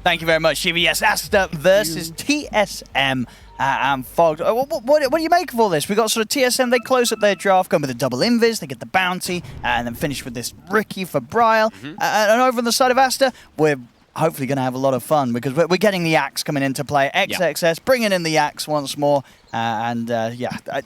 Thank you very much, Shiva. Yes, Aster versus TSM and Fog. What do you make of all this? We got sort of TSM, they close up their draft, going with a double invis, they get the bounty, and then finish with this Ricky for Bryle. And over on the side of Aster, we're hopefully going to have a lot of fun because we're getting the Axe coming into play. XXS, bringing in the Axe once more. A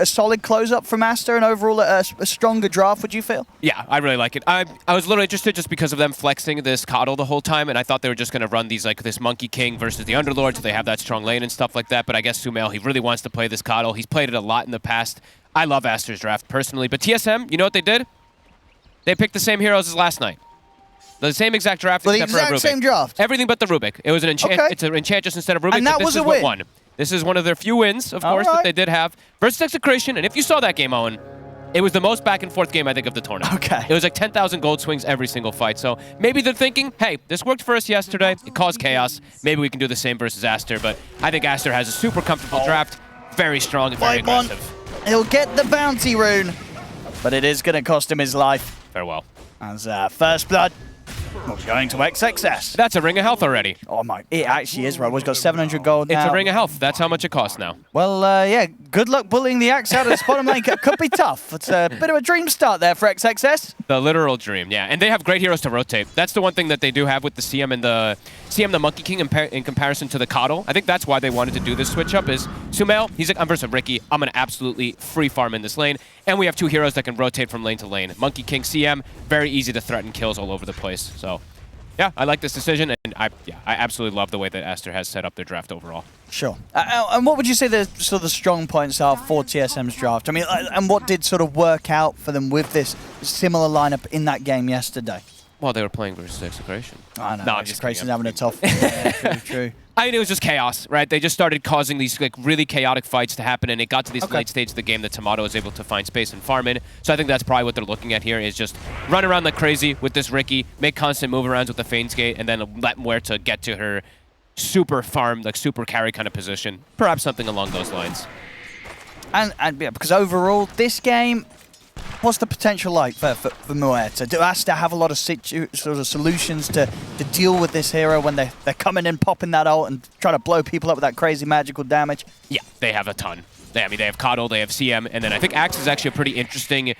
solid close-up from Aster and overall a stronger draft, would you feel? Yeah, I really like it. I was a little interested just because of them flexing this Coddle the whole time, and I thought they were just going to run these like this Monkey King versus the Underlord, so they have that strong lane and stuff like that, but I guess Sumail, he really wants to play this Coddle. He's played it a lot in the past. I love Aster's draft personally, but TSM, you know what they did? They picked the same heroes as last night. The same exact draft, except for a Rubik. The exact same draft? Everything but the Rubik. It was an it's an Enchantress instead of Rubik, and that was a win. Won. This is one of their few wins, of course, that they did have. Versus Execration, and if you saw that game, Owen, it was the most back-and-forth game, I think, of the tournament. Okay. It was like 10,000 gold swings every single fight, so maybe they're thinking, hey, this worked for us yesterday, it caused chaos, maybe we can do the same versus Aster, but I think Aster has a super comfortable draft, very strong and very aggressive. He'll get the bounty rune, but it is going to cost him his life. Farewell. As first blood. We're going to XXS. That's a ring of health already. Oh my, it actually is, right? We've got 700 gold now. It's a ring of health. That's how much it costs now. Well, yeah, good luck bullying the Axe out of this bottom lane. Could be tough. It's a bit of a dream start there for XXS. The literal dream, yeah. And they have great heroes to rotate. That's the one thing that they do have with the CM and the Monkey King in comparison to the Coddle. I think that's why they wanted to do this switch up is Sumail, he's like, I'm versus Ricky. I'm going to absolutely free farm in this lane. And we have two heroes that can rotate from lane to lane. Monkey King, CM, very easy to threaten kills all over the place. So, yeah, I like this decision, and I absolutely love the way that Aster has set up their draft overall. Sure. And what would you say the sort of strong points are for TSM's draft? I mean, and what did sort of work out for them with this similar lineup in that game yesterday? Well, they were playing versus Execration. I know, no, Execration's having a tough. Yeah, true. I mean, it was just chaos, right? They just started causing these like really chaotic fights to happen, and it got to this late stage of the game that Tomato was able to find space and farm in. So I think that's probably what they're looking at here is just run around like crazy with this Ricky, make constant move-arounds with the Fane's Gate, and then let Muerta to get to her super farm, like super carry kind of position. Perhaps something along those lines. And yeah, because overall, this game, what's the potential like for Muerta? Do Aster have a lot of sort of solutions to deal with this hero when they're coming in, popping that ult and trying to blow people up with that crazy magical damage? Yeah, they have a ton. I mean, they have Coddle, they have CM, and then I think Axe is actually a pretty interesting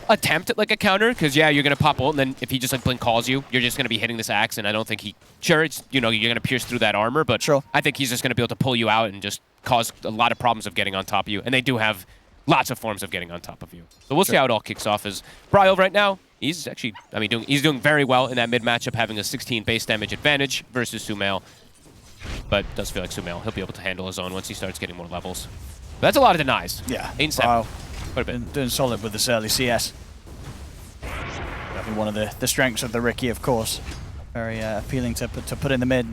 attempt at like a counter, because yeah, you're going to pop ult, and then if he just like blink calls you, you're just going to be hitting this Axe, and I don't think it's, you know, you're going to pierce through that armor, but I think he's just going to be able to pull you out and just cause a lot of problems of getting on top of you, and they do have lots of forms of getting on top of you. So we'll see how it all kicks off. As Bryle right now, he's actually, I mean, he's doing very well in that mid matchup, having a 16 base damage advantage versus Sumail. But it does feel like Sumail, he'll be able to handle his own once he starts getting more levels. But that's a lot of denies. Yeah. 8-7. Wow. Quite a bit. Doing solid with this early CS. Definitely one of the strengths of the Ricky, of course. Very appealing to put in the mid.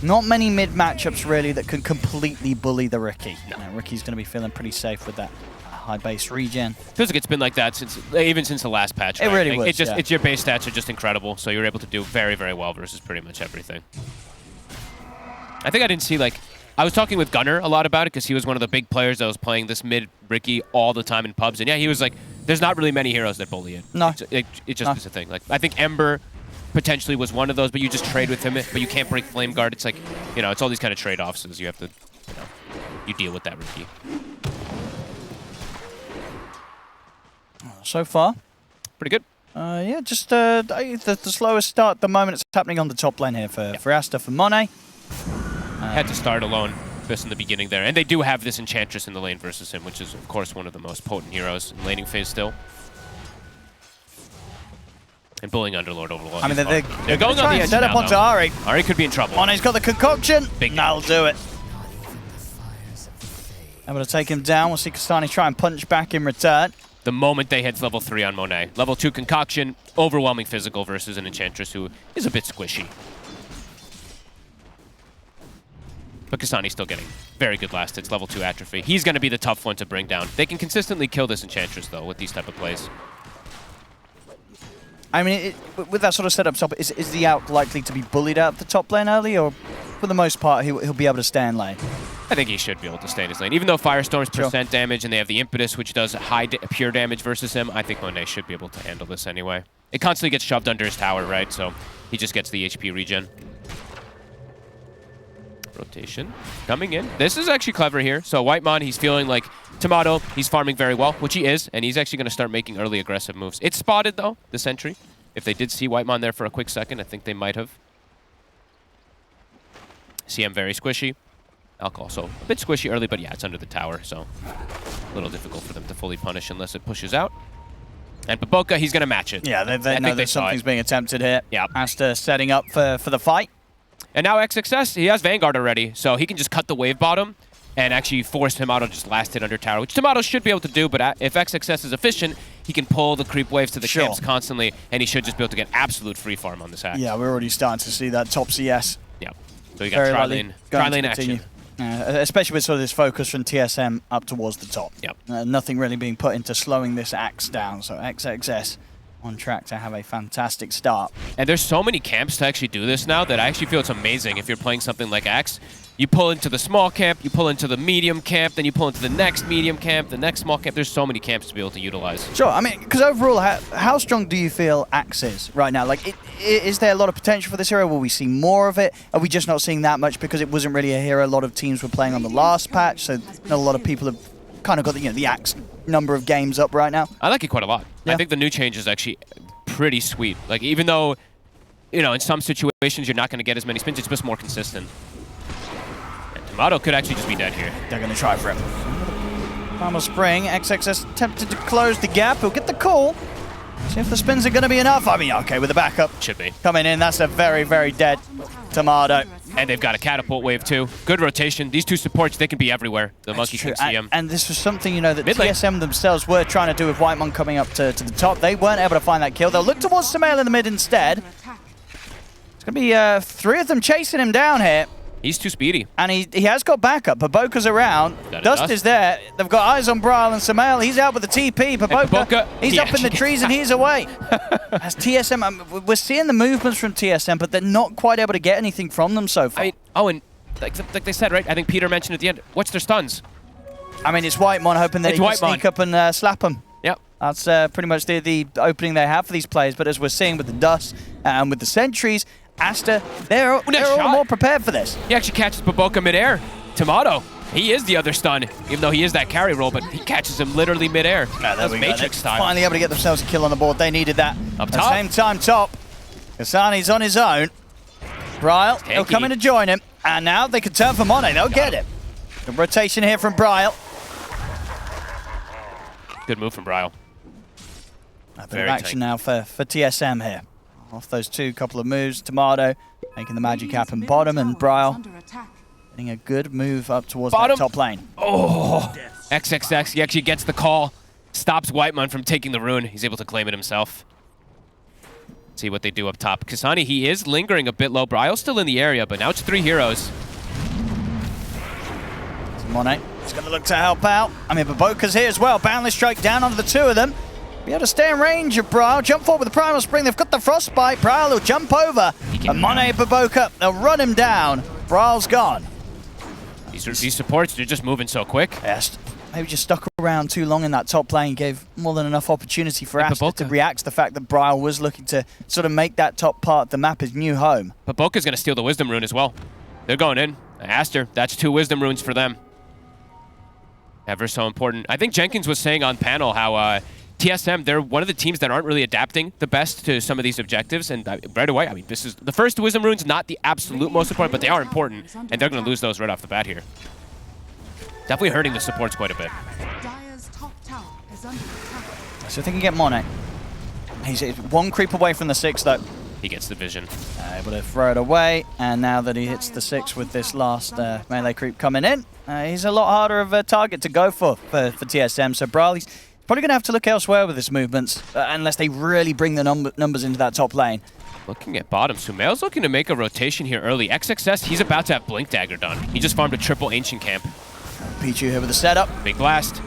Not many mid matchups really that can completely bully the Ricky. No. Ricky's going to be feeling pretty safe with that high base regen. Feels like it's been like that even since the last patch. Right? It really was. It's your base stats are just incredible, so you're able to do very, very well versus pretty much everything. I think I didn't see like I was talking with Gunnar a lot about it because he was one of the big players that was playing this mid Ricky all the time in pubs, and yeah, he was like, "There's not really many heroes that bully it." No, it just is a thing. Like I think Ember potentially was one of those, but you just trade with him, but you can't break Flame Guard. It's like, you know, it's all these kind of trade-offs as you have to, you know, you deal with that Ricky. So far, pretty good. Yeah, just the slowest start at the moment. It's happening on the top lane here for Aster, for Monet. Had to start alone just in the beginning there. And they do have this Enchantress in the lane versus him, which is, of course, one of the most potent heroes in laning phase still. And bullying Underlord over the long. I mean, they're going on the edge set up onto Ari. Ari could be in trouble. Monet's got the concoction. Big That'll do it. Able to take him down. We'll see Kastani try and punch back in return. The moment they hit level 3 on Monet. Level 2 concoction, overwhelming physical versus an Enchantress who is a bit squishy. But Kastani's still getting very good last hits, level 2 atrophy. He's going to be the tough one to bring down. They can consistently kill this Enchantress, though, with these type of plays. I mean, with that sort of setup, is the Out likely to be bullied out of the top lane early, or for the most part, he'll be able to stay in lane? I think he should be able to stay in his lane. Even though Firestorm's percent damage and they have the impetus, which does high pure damage versus him, I think Monet should be able to handle this anyway. It constantly gets shoved under his tower, right? So he just gets the HP regen. Rotation coming in. This is actually clever here. So Whitemon, he's feeling like Tomato, he's farming very well, which he is, and he's actually going to start making early aggressive moves. It's spotted, though, the sentry. If they did see Whitemon there for a quick second, I think they might have. CM very squishy. Alk also a bit squishy early, but yeah, it's under the tower, so a little difficult for them to fully punish unless it pushes out. And Baboka, he's going to match it. Yeah, they know that something's being attempted here. Yeah. Aster setting up for the fight. And now XXS, he has Vanguard already, so he can just cut the wave bottom and actually force Tomato to just last hit under tower, which Tomato should be able to do, but if XXS is efficient, he can pull the creep waves to the camps constantly, and he should just be able to get absolute free farm on this hack. Yeah, we're already starting to see that top CS. Yeah, so you got tri-lane action. Especially with sort of this focus from TSM up towards the top. Yep. Nothing really being put into slowing this Axe down, so XXS on track to have a fantastic start. And there's so many camps to actually do this now that I actually feel it's amazing if you're playing something like Axe. You pull into the small camp, you pull into the medium camp, then you pull into the next medium camp, the next small camp. There's so many camps to be able to utilize. Sure, I mean, because overall, how strong do you feel Axe is right now? Like, is there a lot of potential for this hero? Will we see more of it? Are we just not seeing that much because it wasn't really a hero a lot of teams were playing on the last patch, so not a lot of people have kind of got the Axe number of games up right now? I like it quite a lot. Yeah. I think the new change is actually pretty sweet. Like, even though, you know, in some situations you're not going to get as many spins, it's just more consistent. And Tomato could actually just be dead here. They're going to try for him. Primal Spring, XXS attempted to close the gap. He'll get the call. See if the spins are going to be enough. I mean, okay, with the backup. Should be. Coming in, that's a very, very dead Tomato. And they've got a catapult wave too. Good rotation. These two supports, they can be everywhere. The Monkey can see them. And this was something, you know, that TSM themselves were trying to do with Whitemon coming up to the top. They weren't able to find that kill. They'll look towards Samael in the mid instead. It's going to be 3 of them chasing him down here. He's too speedy. And he has got backup. Baboka's around. Dust is there. They've got eyes on Bryle and Samael. He's out with the TP. Baboka, he's up in the trees and he's away. As TSM, we're seeing the movements from TSM, but they're not quite able to get anything from them so far. I mean, and like they said, right? I think Peter mentioned at the end, what's their stuns? I mean, it's Whitemon hoping that he can sneak up and slap them. Yep. That's pretty much the opening they have for these players. But as we're seeing with the Dust and with the Sentries, Aster, they're all more prepared for this. He actually catches Baboka midair. Tomato, he is the other stun, even though he is that carry role, but he catches him literally midair. That's Matrix style. Finally able to get themselves a kill on the board. They needed that. Up top. At the same time, top. Kasani's on his own. Bryle, he'll come in to join him. And now they can turn for Monet. They'll get it. Good rotation here from Bryle. Good move from Bryle. A bit of action now for TSM here. Off those couple of moves, Tomato making the magic happen bottom, and Bryle getting a good move up towards that top lane. Oh, XXX, he actually gets the call, stops Whitemon from taking the rune. He's able to claim it himself. See what they do up top. Kasani, he is lingering a bit low. Bryle's still in the area, but now it's 3 heroes. Monet is going to look to help out. I mean, Baboka's here as well. Boundless strike down onto the 2 of them. Be able to stay in range of Bryle. Jump forward with the Primal Spring. They've got the Frostbite. Bryle will jump over. And Monet, Baboka, they'll run him down. Bryle's gone. These supports, they're just moving so quick. Yes. Maybe just stuck around too long in that top lane. Gave more than enough opportunity for Aster to react to the fact that Bryle was looking to sort of make that top part of the map his new home. Baboka's going to steal the Wisdom Rune as well. They're going in. Aster, that's 2 Wisdom Runes for them. Ever so important. I think Jenkins was saying on panel how TSM, they're one of the teams that aren't really adapting the best to some of these objectives, and right away, I mean, this is the first Wisdom Rune's not the absolute most important, but they are important, and they're going to lose those right off the bat here. Definitely hurting the supports quite a bit. So if they can get Monet. He's 1 creep away from the 6, though. He gets the vision. Able to throw it away, and now that he hits the 6 with this last melee creep coming in, he's a lot harder of a target to go for TSM. So Bryle, he's probably going to have to look elsewhere with his movements, unless they really bring the numbers into that top lane. Looking at bottom, Sumail's looking to make a rotation here early. XXS, he's about to have Blink Dagger done. He just farmed a triple Ancient Camp. Pichu here with the setup. Big blast.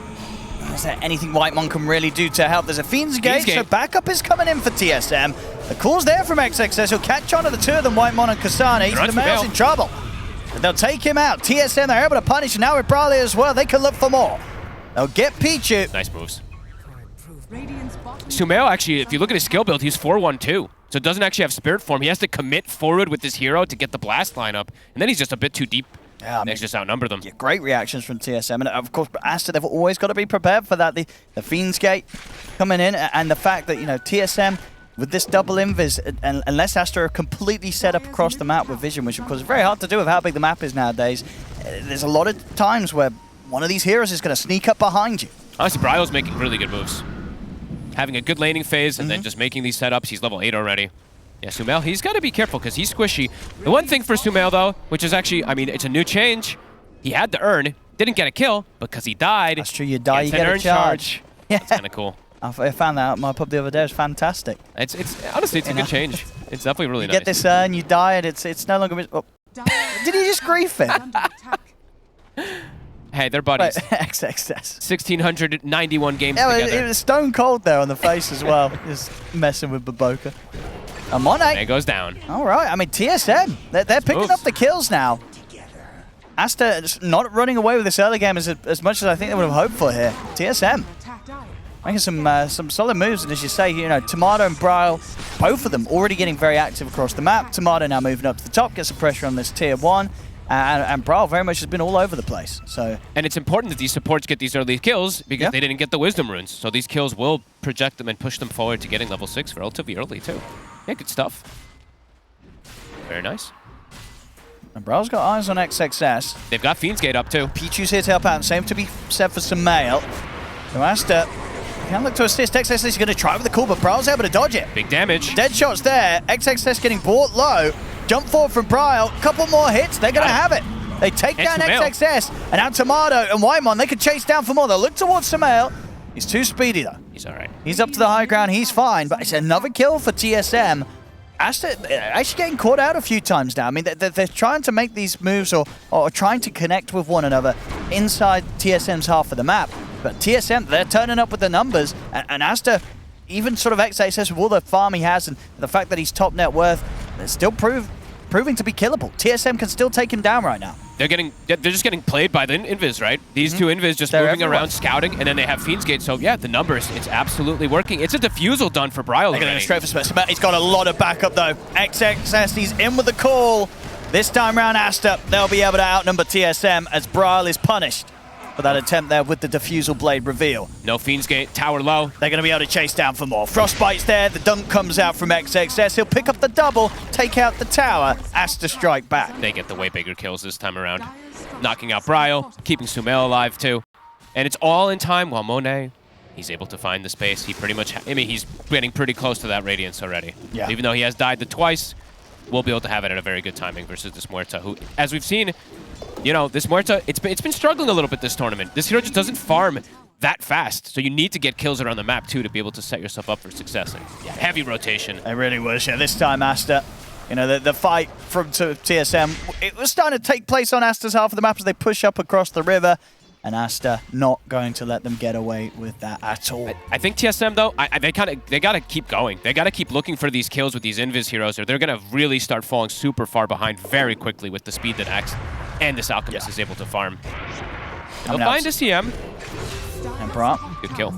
Is there anything Whitemon can really do to help? There's a Fiend's Gate, so backup is coming in for TSM. The call's there from XXS. He'll catch on to the 2 of them, Whitemon and Kasani. Samael's in trouble. They'll take him out. TSM, they're able to punish, and now with Brawley as well, they can look for more. They'll get Pichu. Nice moves. Sumail, actually, if you look at his skill build, he's 4-1-2. So it doesn't actually have Spirit Form. He has to commit forward with his hero to get the blast lineup, and then he's just a bit too deep. Yeah, I mean, just outnumber them. Yeah, great reactions from TSM, and of course, Aster, they've always got to be prepared for that. The Fiend's Gate coming in, and the fact that, you know, TSM, with this double invis, and unless Aster are completely set up across the map with vision, which of course is very hard to do with how big the map is nowadays, there's a lot of times where one of these heroes is going to sneak up behind you. Honestly, Bryo's making really good moves. Having a good laning phase and then just making these setups. He's level 8 already. Yeah, Sumail, he's got to be careful because he's squishy. The one thing for Sumail, though, which is actually, I mean, it's a new change. He had to earn, didn't get a kill because he died. That's true, you die, you get a charge. Yeah. That's kind of cool. I found that out in my pub the other day. It was fantastic. It's honestly, it's a good change. It's definitely really nice. You get this urn, you die, and it's no longer... Oh. Did he just grief it? Hey, they're buddies. XXS. 1,691 games yeah, together. It was stone cold there on the face as well. Just messing with Baboka. And Monet. It goes down. All right. I mean, TSM, they're picking up the kills now. Aster not running away with this early game as much as I think they would have hoped for here. TSM making some solid moves, and as you say, you know, Tomato and Bryle, both of them already getting very active across the map. Tomato now moving up to the top, gets some pressure on this tier 1. And Bryle very much has been all over the place. So, and it's important that these supports get these early kills because they didn't get the Wisdom Runes. So these kills will project them and push them forward to getting level 6 relatively early too. Yeah, good stuff. Very nice. And Bryle's got eyes on XXS. They've got Fiend's Gate up too. Pichu's here to help out, and same to be said for Sumail. So Aster can look to assist. XXS is going to try with the call, but Bryle's able to dodge it. Big damage. Dead shots there. XXS getting brought low. Jump forward from Bryle. Couple more hits. They're going to have it. They take down XXS. And now Tomato and Whitemon, they can chase down for more. They'll look towards Sumail. He's too speedy, though. He's all right. He's up to the high ground. He's fine. But it's another kill for TSM. Aster actually getting caught out a few times now. I mean, they're trying to make these moves or trying to connect with one another inside TSM's half of the map. But TSM, they're turning up with the numbers. And Aster, even sort of XXS with all the farm he has and the fact that he's top net worth, they're still proving to be killable. TSM can still take him down right now. They're just getting played by the Invis, right? These two Invis just moving around, scouting, and then they have Fiend's Gate. So yeah, the numbers, it's absolutely working. It's a defusal done for Bryle already. Straight for Space. He's got a lot of backup though. XXS, he's in with the call. This time round, Aster, they'll be able to outnumber TSM as Bryle is punished for that attempt there with the defusal blade reveal. No Fiend's Gate, tower low. They're going to be able to chase down for more. Frostbite's there, the dunk comes out from XXS. He'll pick up the double, take out the tower. Aster strike back. They get the way bigger kills this time around. Knocking out Bryle, keeping Sumail alive too. And it's all in time while Monet, he's able to find the space. He pretty much, I mean, he's getting pretty close to that Radiance already. Yeah. Even though he has died twice, we'll be able to have it at a very good timing versus this Muerta, who, as we've seen, you know, this Muerta, it's been struggling a little bit this tournament. This hero just doesn't farm that fast, so you need to get kills around the map too to be able to set yourself up for success. And yeah, heavy rotation. It really was. Yeah, this time Aster, you know, the fight from TSM, it was starting to take place on Aster's half of the map as they push up across the river. And Aster not going to let them get away with that at all. I think TSM though, they gotta keep going. They gotta keep looking for these kills with these Invis heroes, or they're gonna really start falling super far behind very quickly with the speed that Axe and this Alchemist is able to farm. They'll find a CM. And Brat. Good kill.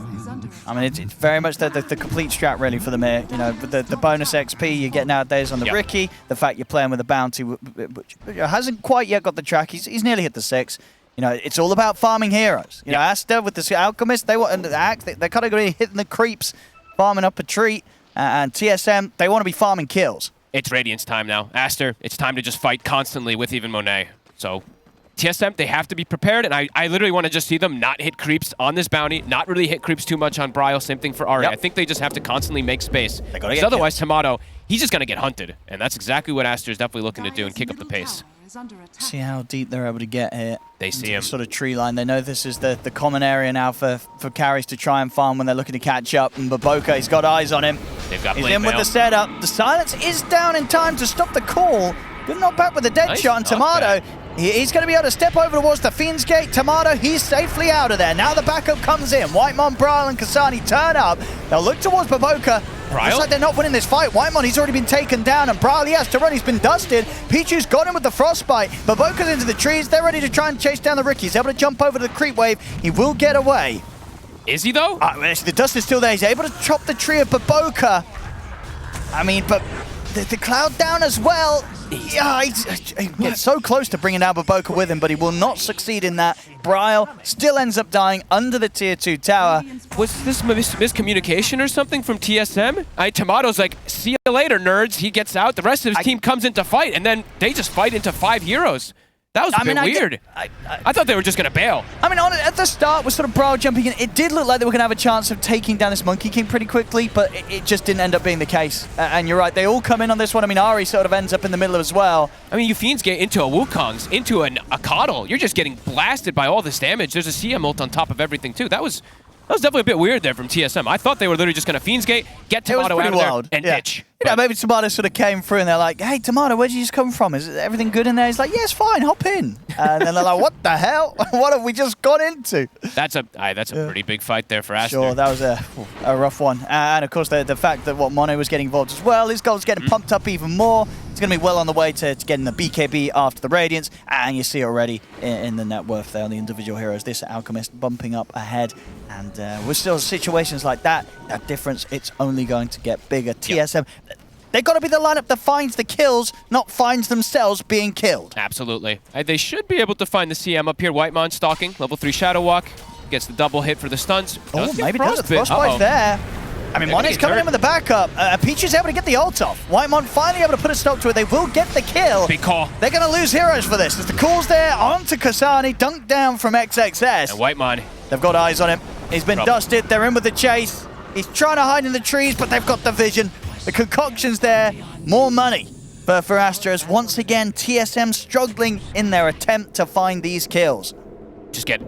I mean, it's very much the complete strat really for them here. You know, with the bonus XP you get nowadays on the Ricky, the fact you're playing with a bounty, which hasn't quite yet got the track. He's nearly hit the 6. You know, it's all about farming heroes. You know, Aster with the Alchemist, they want the Axe. They're kind of going to be hitting the creeps, farming up a treat. And TSM, they want to be farming kills. It's Radiance time now. Aster, it's time to just fight constantly with even Monet. So TSM, they have to be prepared. And I literally want to just see them not hit creeps on this bounty, not really hit creeps too much on Bryle. Same thing for Ari. I think they just have to constantly make space. Because otherwise, Tomato, he's just going to get hunted. And that's exactly what Aster is definitely looking to do and kick up the pace. See how deep they're able to get here. They see him. Sort of tree line. They know this is the common area now for carries to try and farm when they're looking to catch up. And Baboka, he's got eyes on him. They've got he's in with the setup. The silence is down in time to stop the call. Good knock back with a dead shot. And Tomato, he's going to be able to step over towards the Fiend's Gate. Tomato, he's safely out of there. Now the backup comes in. Whitemon, Bryle, and Kasani turn up. They'll look towards Baboka. Bryle? Looks like they're not winning this fight. Whitemon, he's already been taken down, and Bryle, he has to run. He's been dusted. Pichu's got him with the frostbite. Baboka's into the trees. They're ready to try and chase down the Ricky. He's able to jump over to the creep wave. He will get away. Is he, though? The dust is still there. He's able to chop the tree of Baboka. I mean, but the cloud down as well. Yeah, he gets so close to bringing down Baboka with him, but he will not succeed in that. Bryle still ends up dying under the tier 2 tower. Was this miscommunication or something from TSM? Tomato's like, see you later, nerds. He gets out. The rest of his team comes in to fight, and then they just fight into 5 heroes. That was a bit weird. I thought they were just going to bail. I mean, at the start, with sort of Bryle jumping in, it did look like they were going to have a chance of taking down this Monkey King pretty quickly, but it just didn't end up being the case. And you're right, they all come in on this one. I mean, Ari sort of ends up in the middle as well. I mean, you Fiends get into a Wukong's, into a Coddle. You're just getting blasted by all this damage. There's a CM ult on top of everything, too. That was definitely a bit weird there from TSM. I thought they were literally just going to Fiends Gate, get Tomato out of there, and ditch. Yeah, maybe Tomato sort of came through and they're like, hey, Tomato, where'd you just come from? Is everything good in there? He's like, yeah, it's fine, hop in. And then they're like, what the hell? What have we just got into? That's a pretty big fight there for Aster. Sure, that was a rough one. And of course, the fact that Mono was getting involved as well, his goal's getting pumped up even more. He's going to be well on the way to getting the BKB after the Radiance. And you see already in the net worth there on the individual heroes, this Alchemist bumping up ahead. And with still situations like that difference, it's only going to get bigger. TSM, they've got to be the lineup that finds the kills, not finds themselves being killed. Absolutely. They should be able to find the CM up here. Whitemon stalking, level 3 Shadow Walk. Gets the double hit for the stuns. Oh, maybe does. Frostbite there. I mean, Mone's coming in with the backup. Peach is able to get the ult off. Whitemon finally able to put a stop to it. They will get the kill. Big call. They're going to lose heroes for this. There's the calls there onto Kasani, dunked down from XXS. And Whitemon. They've got eyes on him. He's been dusted. They're in with the chase. He's trying to hide in the trees, but they've got the vision. The concoction's there. More money for Aster as once again TSM struggling in their attempt to find these kills.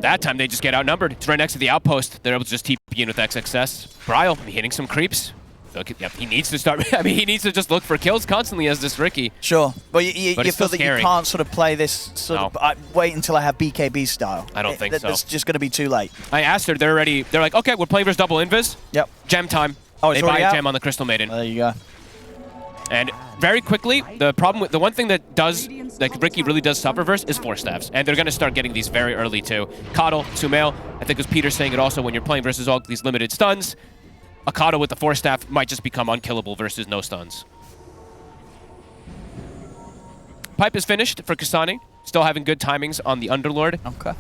That time they just get outnumbered. It's right next to the outpost. They're able to just TP in with XXS. Bryle hitting some creeps. Yep, he needs to start. I mean, he needs to just look for kills constantly as this Ricky. Sure, but you feel that scary. You can't sort of play this sort of wait until I have BKB style. I don't think so. It's just going to be too late. I asked her. They're like, okay, we're playing versus double invis. Yep. Gem time. Oh, they buy a gem on the Crystal Maiden. There you go. And very quickly, the one thing that Ricky really does suffer versus is Force Staffs. And they're going to start getting these very early too. Coddle, Sumail, I think it was Peter saying it also, when you're playing versus all these limited stuns, a Coddle with the Force Staff might just become unkillable versus no stuns. Pipe is finished for Kasani. Still having good timings on the Underlord. Okay.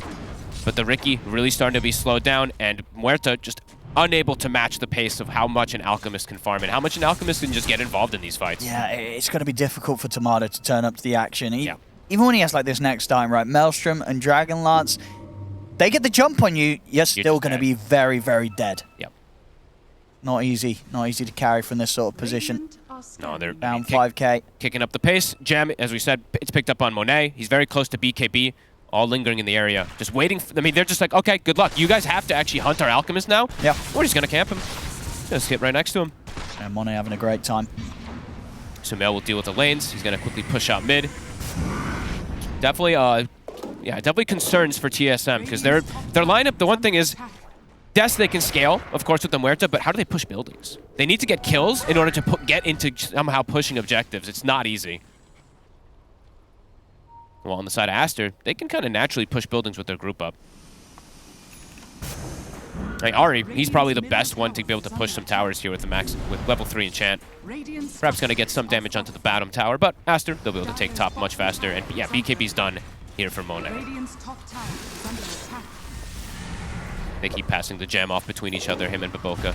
But the Ricky really starting to be slowed down, and Muerta just unable to match the pace of how much an Alchemist can farm and how much an Alchemist can just get involved in these fights. Yeah, it's going to be difficult for Tomato to turn up to the action. Even when he has like this next time, right? Maelstrom and Dragonlance, they get the jump on you, you're still going to be very, very dead. Yep. Not easy to carry from this sort of position. No, they're down 5k. Kicking up the pace. Gem, as we said, it's picked up on Monet. He's very close to BKB. All lingering in the area, just waiting. I mean, they're just like, okay, good luck. You guys have to actually hunt our Alchemist now. Yeah. We're just gonna camp him. Just get right next to him. And Monet having a great time. Sumail will deal with the lanes. He's gonna quickly push out mid. Definitely, definitely concerns for TSM because their lineup. The one thing is, yes, they can scale, of course, with the Muerta, but how do they push buildings? They need to get kills in order to get into somehow pushing objectives. It's not easy. Well, on the side of Aster, they can kind of naturally push buildings with their group up. Like Ari, he's probably the best one to be able to push some towers here with the with level 3 enchant. Perhaps going to get some damage onto the bottom tower, but Aster, they'll be able to take top much faster. And yeah, BKB's done here for Monet. They keep passing the gem off between each other, him and Baboka.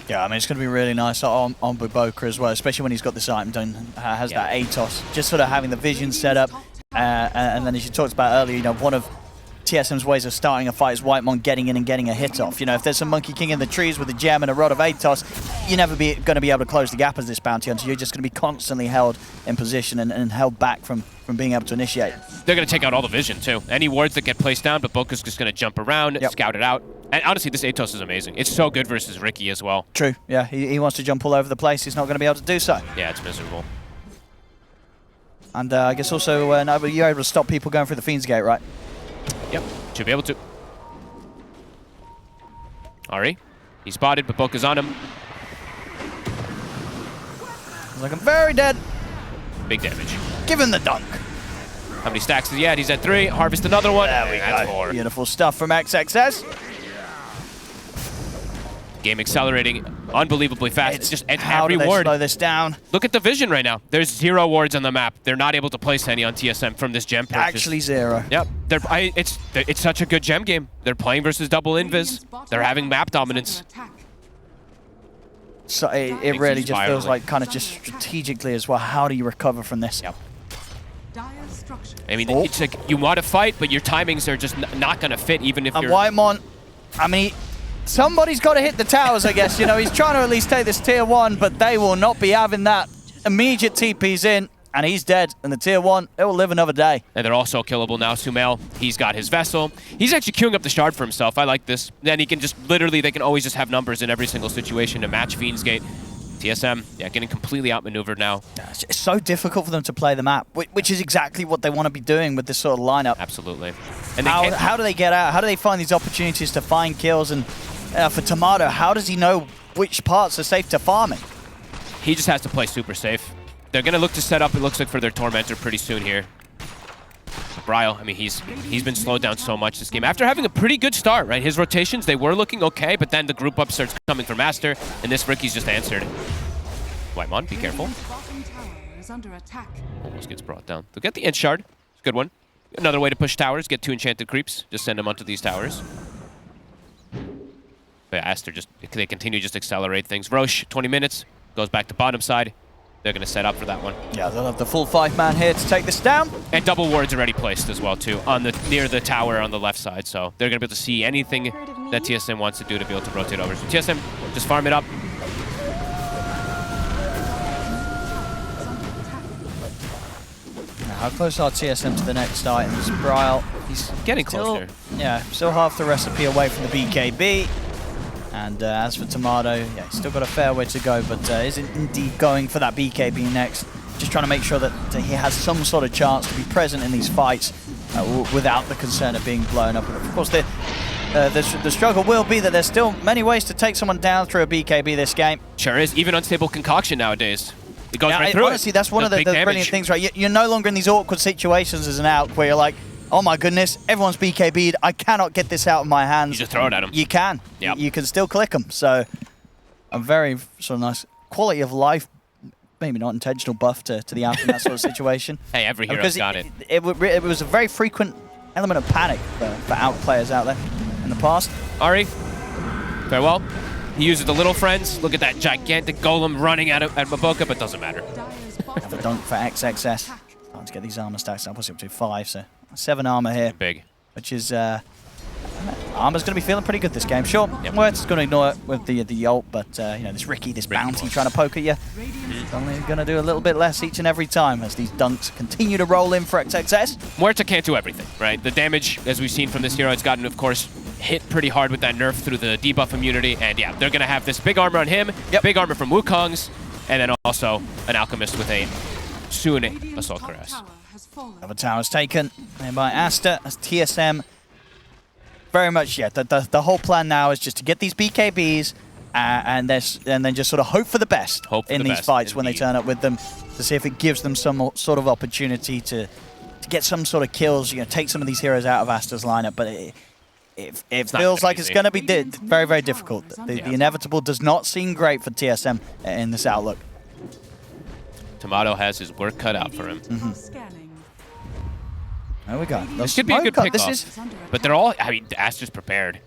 Yeah, I mean, it's going to be really nice on Baboka as well, especially when he's got this item done, has that ATOS. Just sort of having the vision set up. And then as you talked about earlier, you know, one of TSM's ways of starting a fight is Whitemon getting in and getting a hit off. You know, if there's a Monkey King in the trees with a gem and a rod of ATOS, you're never going to be able to close the gap as this bounty hunter. You're just going to be constantly held in position and held back from being able to initiate. They're going to take out all the vision, too. Any wards that get placed down, but Boka's just going to jump around, scout it out. And honestly, this ATOS is amazing. It's so good versus Ricky as well. True, yeah. He wants to jump all over the place. He's not going to be able to do so. Yeah, it's miserable. And I guess also, you're able to stop people going through the Fiend's Gate, right? Yep, should be able to. Ari, he's spotted, but Boka's on him. He's like, I'm very dead. Big damage. Give him the dunk. How many stacks is he at? He's at 3. Harvest another one. There we That's go. 4. Beautiful stuff from XXS. Game accelerating unbelievably fast. It's just how every do they ward. slow this down? Look at the vision right now. There's 0 wards on the map. They're not able to place any on TSM from this gem purchase. Actually 0. Yep. It's such a good gem game. They're playing versus double invis. They're having map dominance. So it really just feels like kind of just strategically as well. How do you recover from this? Yep. I mean, it's like you want to fight, but your timings are just not going to fit, even if and you're... Whitemon, I mean, somebody's got to hit the towers, I guess. You know, he's trying to at least take this tier 1, but they will not be having that. Immediate TP's in, and he's dead. And the tier 1, it will live another day. And they're also killable now. Sumail, he's got his vessel. He's actually queuing up the shard for himself. I like this. Then he can just literally, they can always just have numbers in every single situation to match Fiend's Gate. TSM, yeah, getting completely outmaneuvered now. Yeah, it's so difficult for them to play the map, which is exactly what they want to be doing with this sort of lineup. Absolutely. And how do they get out? How do they find these opportunities to find kills? And for Tomato, how does he know which parts are safe to farming? He just has to play super safe. They're going to look to set up, it looks like, for their Tormentor pretty soon here. Bryle, I mean, he's been slowed down so much this game. After having a pretty good start, right? His rotations, they were looking okay, but then the group up starts coming from Aster, and this Ricky's just answered. Whitemon, be careful. Almost gets brought down. They'll get the End Shard. It's a good one. Another way to push towers, get 2 enchanted creeps. Just send them onto these towers. But yeah, Aster they continue to just accelerate things. Roche, 20 minutes, goes back to bottom side. They're going to set up for that one. Yeah, they'll have the full 5-man here to take this down. And double wards already placed as well, too, on near the tower on the left side. So they're going to be able to see anything that TSM wants to do to be able to rotate over. So TSM, just farm it up. How close are TSM to the next items? Bryle, he's getting closer. Yeah, still half the recipe away from the BKB. And as for Tomato, yeah, he's still got a fair way to go, but is indeed going for that BKB next. Just trying to make sure that he has some sort of chance to be present in these fights without the concern of being blown up. And of course, the struggle will be that there's still many ways to take someone down through a BKB this game. Sure is. Even unstable concoction nowadays. It goes right through honestly, that's one of the brilliant things, right? You're no longer in these awkward situations as an out where you're like, oh my goodness, everyone's BKB'd. I cannot get this out of my hands. You just throw it at them. You can. Yep. You can still click them. So a very sort of nice quality of life, maybe not intentional buff to the out in that sort of situation. Hey, every hero's got it. It was a very frequent element of panic for out players out there in the past. Ari, farewell. He uses the little friends. Look at that gigantic golem running at Maboka, but doesn't matter. Have a dunk for XXS. Starting to get these armor stacks up. What's it up to? 5, so 7 armor here. Big. Which is, armor's going to be feeling pretty good this game. Sure, yep. Wert's going to ignore it with the ult, but, you know, this Ricky, this bounty trying to poke at you, it's only going to do a little bit less each and every time as these dunks continue to roll in for XXS. Muerta can't do everything, right? The damage, as we've seen from this hero, it's gotten, of course, hit pretty hard with that nerf through the debuff immunity, and yeah, they're going to have this big armor on him, big armor from Wukong's, and then also an Alchemist with a soon Assault Cuirass. Another tower's taken by Aster as TSM. Very much, yeah, the whole plan now is just to get these BKBs and then just sort of hope for the best in these fights when they turn up with them to see if it gives them some sort of opportunity to get some sort of kills, you know, take some of these heroes out of Aster's lineup, but it feels like it's going to be very, very difficult. The inevitable does not seem great for TSM in this outlook. Tomato has his work cut out for him. There we go. This could be a good pick-off, but they're all, I mean, Aster's prepared.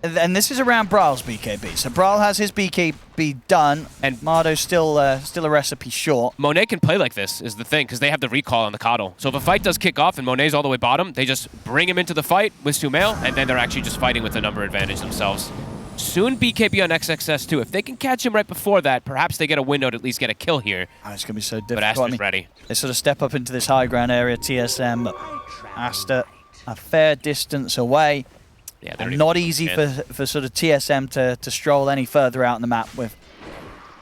And this is around Bryle's BKB. So Bryle has his BKB done, and Mardo's still a recipe short. Monet can play like this, is the thing, because they have the recall on the Coddle. So if a fight does kick off and Monet's all the way bottom, they just bring him into the fight with Sumail, and then they're actually just fighting with a number advantage themselves. Soon BKB on XXS too. If they can catch him right before that, perhaps they get a window to at least get a kill here. Oh, it's going to be so difficult. But Aster's ready. They sort of step up into this high ground area, TSM, but Aster a fair distance away. Yeah, and not easy for sort of TSM to stroll any further out on the map with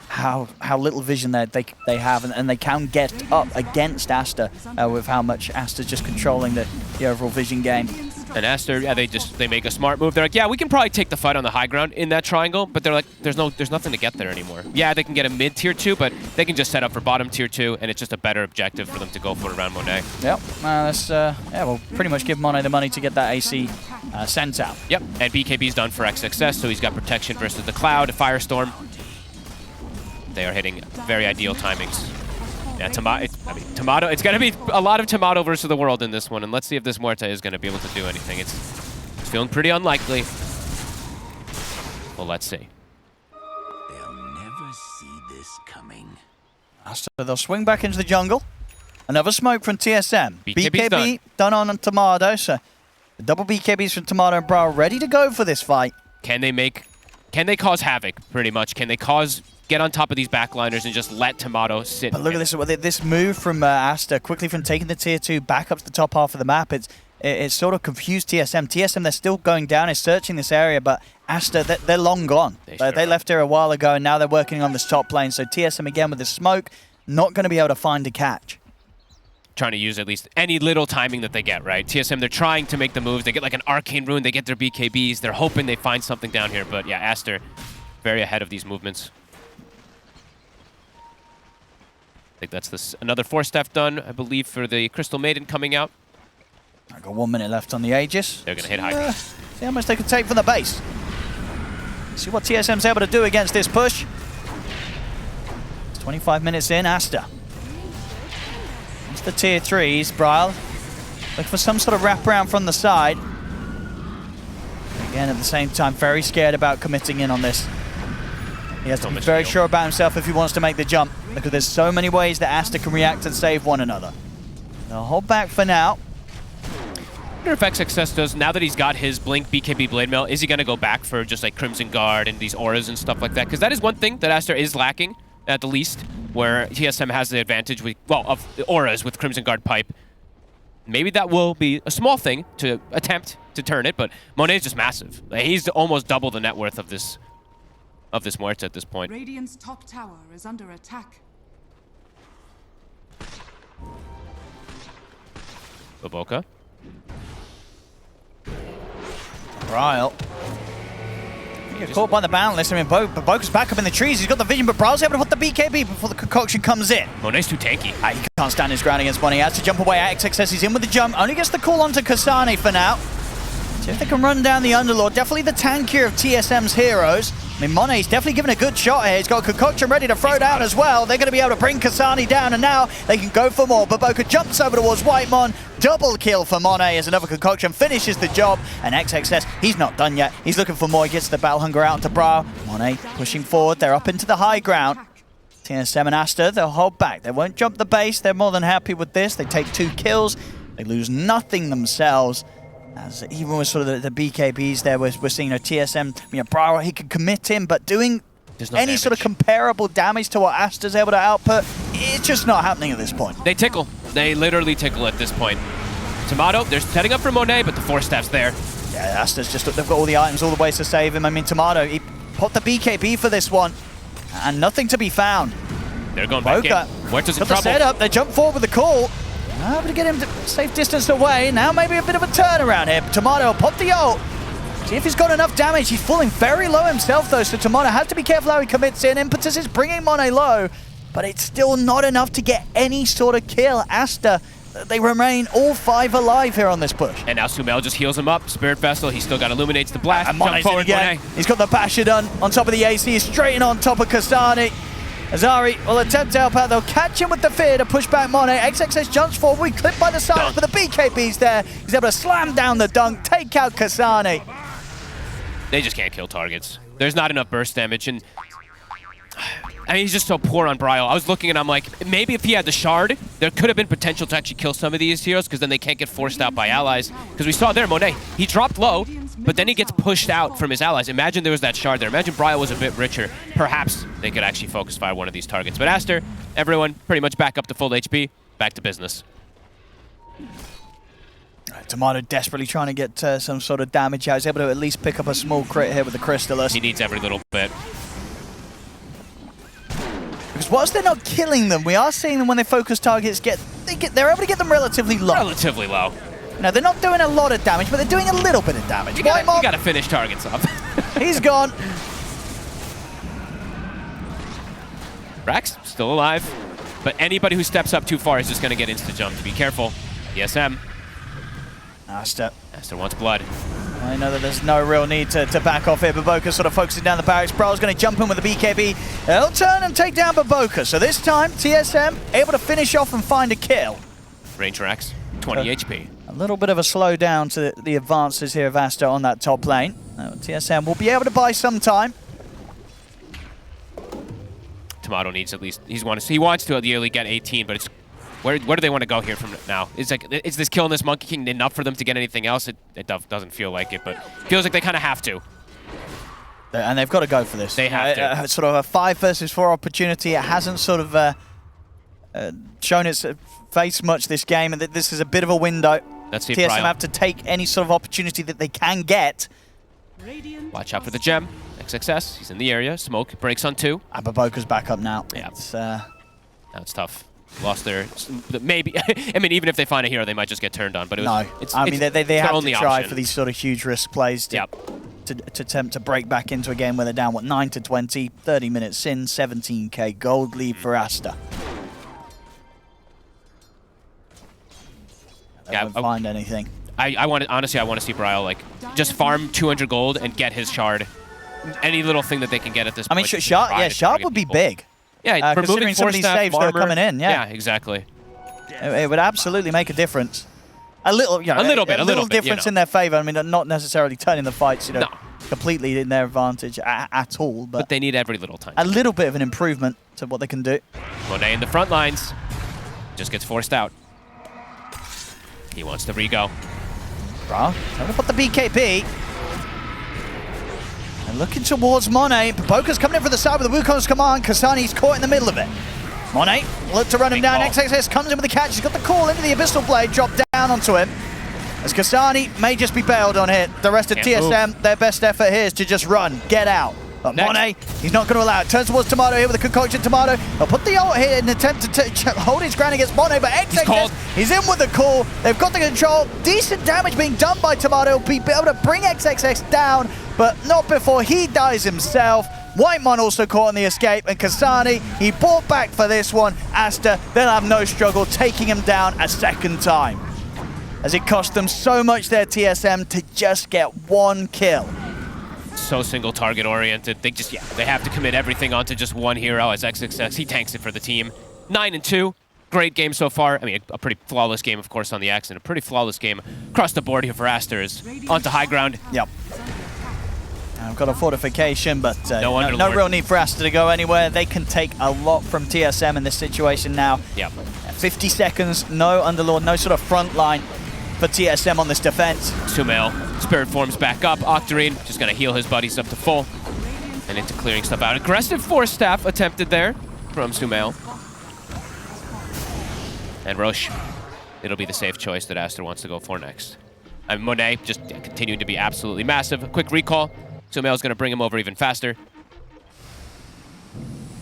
how little vision they have, and they can get up against Aster with how much Aster's just controlling the overall vision game. And Aster, yeah, they make a smart move. They're like, yeah, we can probably take the fight on the high ground in that triangle, but they're like, there's nothing to get there anymore. Yeah, they can get a mid tier 2, but they can just set up for bottom tier 2, and it's just a better objective for them to go for around Monet. Yep, yeah, we'll pretty much give Monet the money to get that AC sent out. Yep, and BKB's done for XXS, so he's got protection versus the Cloud, a Firestorm. They are hitting very ideal timings. Yeah, Tomato, it's going to be a lot of Tomato versus the world in this one, and let's see if this Muerte is going to be able to do anything. It's feeling pretty unlikely. Well, let's see. They'll never see this coming. So they'll swing back into the jungle. Another smoke from TSM. BKB done on Tomato, so the double BKBs from Tomato and Bra ready to go for this fight. Can they cause havoc, pretty much? Can they get on top of these backliners and just let Tomato sit? But look at this move from Aster, quickly from taking the tier 2 back up to the top half of the map. It's sort of confused TSM. TSM, they're still going down, is searching this area, but Aster, they're long gone. They left here a while ago, and now they're working on this top lane. So TSM again with the smoke, not going to be able to find a catch. Trying to use at least any little timing that they get, right? TSM, they're trying to make the moves. They get like an Arcane Rune, they get their BKBs. They're hoping they find something down here, but yeah, Aster, very ahead of these movements. I think that's another 4-step done, I believe, for the Crystal Maiden coming out. I've got 1 minute left on the Aegis. They're going to hit high. See how much they can take from the base. See what TSM's able to do against this push. It's 25 minutes in, Aster. It's the tier 3s, Bryle. Looking for some sort of wraparound from the side. Again, at the same time, very scared about committing in on this. He has to be very sure about himself if he wants to make the jump, because there's so many ways that Aster can react and save one another. They'll hold back for now. I wonder if XXS does, now that he's got his Blink BKB Blade Mail, is he going to go back for just like Crimson Guard and these auras and stuff like that? Because that is one thing that Aster is lacking, at the least, where TSM has the advantage with, well, of the auras with Crimson Guard Pipe. Maybe that will be a small thing to attempt to turn it, but Monet's just massive. Like, he's almost double the net worth of this Muerte at this point. Radiant's top tower is under attack. Baboka. Bryle. He got caught by the Boundless. I mean, Baboka's back up in the trees. He's got the vision, but Bryle's able to put the BKB before the concoction comes in. Monet's too tanky. He can't stand his ground against Monet. He has to jump away. XXS, he's in with the jump. Only gets the call onto Kasane for now. See if they can run down the Underlord. Definitely the tankier of TSM's heroes. I mean, Monet's definitely given a good shot here. He's got a concoction ready to throw down as well. They're going to be able to bring Kasane down, and now they can go for more. Baboka jumps over towards Whitemon. Double kill for Monet as another concoction finishes the job. And XXS, he's not done yet. He's looking for more. He gets the Battle Hunger out into Bra. Monet pushing forward. They're up into the high ground. TSM and Aster, they'll hold back. They won't jump the base. They're more than happy with this. They take 2 kills. They lose nothing themselves. As even with sort of the BKBs there, we're seeing TSM, Bra, he can commit him, but doing any sort of comparable damage to what Aster's able to output, it's just not happening at this point. They tickle. They literally tickle at this point. Tomato, they're setting up for Monet, but the 4-step's there. Yeah, Aster's just, they've got all the items, all the ways to save him. I mean, Tomato, he popped the BKB for this one, and nothing to be found. They're going back in. Muerte's in trouble. The setup, they jump forward with the call. Able to get him to safe distance away. Now maybe a bit of a turnaround here. Tomato pop the ult. See if he's got enough damage. He's falling very low himself though, so Tomato has to be careful how he commits in. Impetus is bringing Monet low, but it's still not enough to get any sort of kill. Aster, they remain all 5 alive here on this push. And now Sumel just heals him up. Spirit Vessel, he's still got Illuminates the blast. And Monet's in again. He's got the Basher done on top of the AC. He's straight in on top of Kasane. Azari will attempt to help out. They'll catch him with the fear to push back Monet. XXS jumps forward. We clip by the side, but the BKB's there. He's able to slam down the dunk, take out Kasane. They just can't kill targets. There's not enough burst damage, and I mean, he's just so poor on Bryle. I was looking and I'm like, maybe if he had the shard, there could have been potential to actually kill some of these heroes, because then they can't get forced out by allies. Because we saw there, Monet, he dropped low, but then he gets pushed out from his allies. Imagine there was that shard there. Imagine Bryle was a bit richer. Perhaps they could actually focus fire one of these targets. But Aster, everyone pretty much back up to full HP, back to business. Tomato desperately trying to get some sort of damage out. He's able to at least pick up a small crit here with the Crystallis. He needs every little bit. Because whilst they're not killing them, we are seeing them when they focus targets they're able to get them relatively low. Relatively low. Now, they're not doing a lot of damage, but they're doing a little bit of damage. You gotta finish targets off. He's gone. Rax, still alive. But anybody who steps up too far is just gonna get insta-jumped. Be careful. TSM. Aster wants blood. I know that there's no real need to back off here. Baboka sort of focusing down the barracks. Brawl's going to jump in with the BKB. They'll turn and take down Baboka. So this time, TSM able to finish off and find a kill. Range Rax, 20 HP. A little bit of a slowdown to the advances here of Aster on that top lane. TSM will be able to buy some time. Tomato needs at least, he wants to ideally get 18, but it's where do they want to go here from now? It's like, is this kill in this Monkey King enough for them to get anything else? It doesn't feel like it, but feels like they kind of have to. And they've got to go for this. They have to. Sort of a 5 versus 4 opportunity. It hasn't sort of shown its face much this game, and this is a bit of a window. Let's see if TSM have to take any sort of opportunity that they can get. Watch out for the gem. XXS, he's in the area. Smoke breaks on 2. Baboka's back up now. Yeah. Now it's tough. Lost their, maybe, I mean, even if they find a hero, they might just get turned on, but it was, I mean, they have to try option. for these sort of huge risk plays to attempt to break back into a game where they're down, what, 9-20, 30 minutes in, 17k gold lead for Aster. They won't find anything. Honestly, I want to see Bryle, like, just farm 200 gold and get his shard. Any little thing that they can get at this point. I mean, Shard would be big. Yeah, considering some of these saves that are coming in, yeah, exactly. It would absolutely make a difference. A little difference in their favor. I mean, not necessarily turning the fights, completely in their advantage at all. But they need every little time. A little bit of an improvement to what they can do. Monet in the front lines just gets forced out. He wants to re-go. Bro, trying to put the BKB. And looking towards Monet. Baboka's coming in for the side with the Wukong's command. Kasani's caught in the middle of it. Monet look to run him down. XXS comes in with the catch. He's got the call into the Abyssal Blade. Dropped down onto him. As Kasani may just be bailed on hit. The rest of TSM, their best effort here is to just run, get out. But Monet, he's not going to allow it. Turns towards Tomato here with a concoction. Tomato will put the ult here in an attempt to hold his ground against Monet, but XXS, he's in with the call. They've got the control. Decent damage being done by Tomato. Be able to bring XXS down, but not before he dies himself. Whitemon also caught in the escape, and Kasani, he bought back for this one. Aster, they'll have no struggle taking him down a second time. As it cost them so much their TSM to just get one kill. So single target oriented. They just, they have to commit everything onto just one hero as XXS. He tanks it for the team. 9-2. Great game so far. I mean, a pretty flawless game, of course, on the X, and a pretty flawless game across the board here for Aster. Is onto high ground. Yep. I've got a fortification, but no real need for Aster to go anywhere. They can take a lot from TSM in this situation now. Yep. 50 seconds, no Underlord, no sort of front line for TSM on this defense. Sumail, Spirit forms back up. Octarine just going to heal his buddies up to full. And into clearing stuff out. Aggressive Force Staff attempted there from Sumail. And Roche, it'll be the safe choice that Aster wants to go for next. And Monet just continuing to be absolutely massive. A quick recall. Sumail's going to bring him over even faster.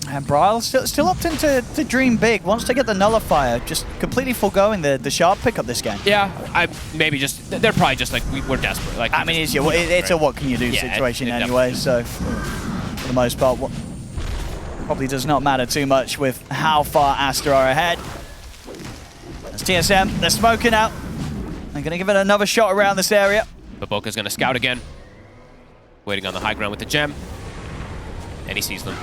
And Bryle still opting to dream big. Wants to get the Nullifier, just completely foregoing the sharp pickup this game. Yeah, they're probably just like, we're desperate. Like, I mean, it's a what can you do situation anyway, so for the most part, probably does not matter too much with how far Aster are ahead. As TSM, they're smoking out. They're going to give it another shot around this area. Baboka's going to scout again. Waiting on the high ground with the gem. And he sees them.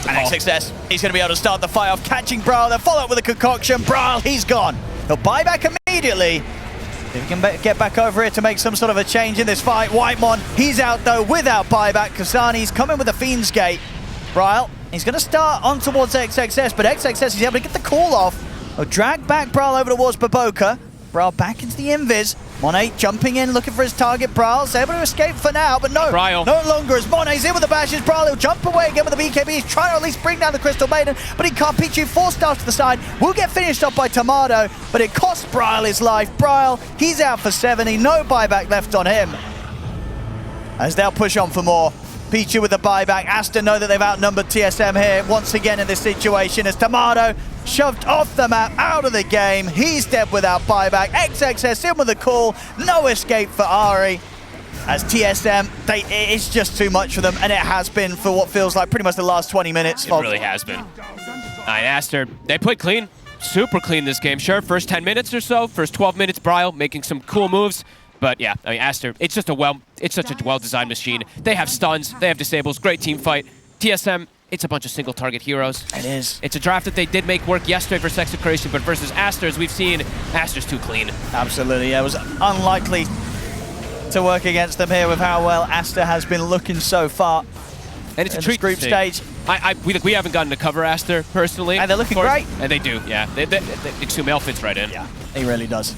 And XXS, he's going to be able to start the fight off, catching Bryle. They'll follow up with a concoction. Bryle, he's gone. He'll buy back immediately. If he can get back over here to make some sort of a change in this fight. Whitemon, he's out though without buyback. Kasani's coming with the Fiend's Gate. Bryle, he's going to start on towards XXS, but XXS is able to get the call off. He'll drag back Bryle over towards Baboka. Bryle back into the invis. Monet jumping in, looking for his target. Bryle's able to escape for now, but no longer as Monet's in with the bashes. Bryle, he'll jump away again with the BKB. He's trying to at least bring down the Crystal Maiden, but he can't. Pichu 4 stars to the side. Will get finished off by Tomato, but it costs Bryle his life. Bryle, he's out for 70. No buyback left on him. As they'll push on for more. Pichu with the buyback. Aster know that they've outnumbered TSM here once again in this situation as Tomato shoved off the map, out of the game. He's dead without buyback. XXS in with a call. No escape for Ari. As TSM, it's just too much for them, and it has been for what feels like pretty much the last 20 minutes. It really has been. Aster, they played clean. Super clean this game. Sure, first 10 minutes or so, first 12 minutes, Bryle making some cool moves. But yeah, I mean, Aster, it's such a well-designed machine. They have stuns, they have disables, great team fight. TSM, it's a bunch of single target heroes. It is. It's a draft that they did make work yesterday for Execration, but versus Aster, as we've seen, Aster's too clean. Absolutely, yeah, it was unlikely to work against them here with how well Aster has been looking so far. And it's a treat group stage. We haven't gotten to cover Aster personally. And they're looking great. And they do, yeah. Xumel fits right in. Yeah, he really does.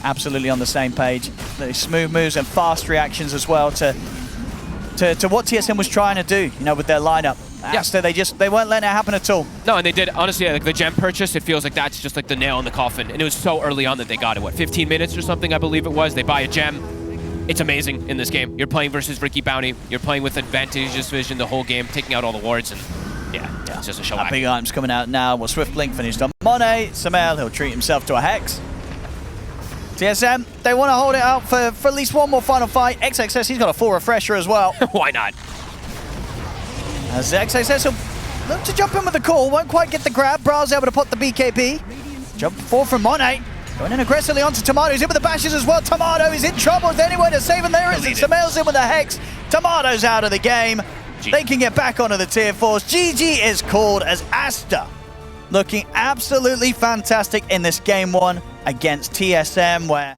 Absolutely on the same page. The smooth moves and fast reactions as well to what TSM was trying to do, you know, with their lineup. Aster, they weren't letting it happen at all. No, and they did, honestly, like the gem purchase, it feels like that's just like the nail in the coffin. And it was so early on that they got it, what, 15 minutes or something, I believe it was. They buy a gem. It's amazing in this game. You're playing versus Ricky Bounty. You're playing with advantageous vision the whole game, taking out all the wards, and yeah, it's just a show. Big items coming out now. Well, Swift Blink finished on Monet. Samel, he'll treat himself to a Hex. TSM, they want to hold it out for at least one more final fight. XXS, he's got a full refresher as well. Why not? As XXS will look to jump in with the call, won't quite get the grab. Bryle's able to pop the BKB. Jump forward from Monet. Going in aggressively onto Tomato, who's in with the bashes as well. Tomato is in trouble. Is there anywhere to save him? There isn't. Samel's in with the Hex. Tomato's out of the game. They can get back onto the tier 4s. GG is called as Aster looking absolutely fantastic in this game 1 against TSM, where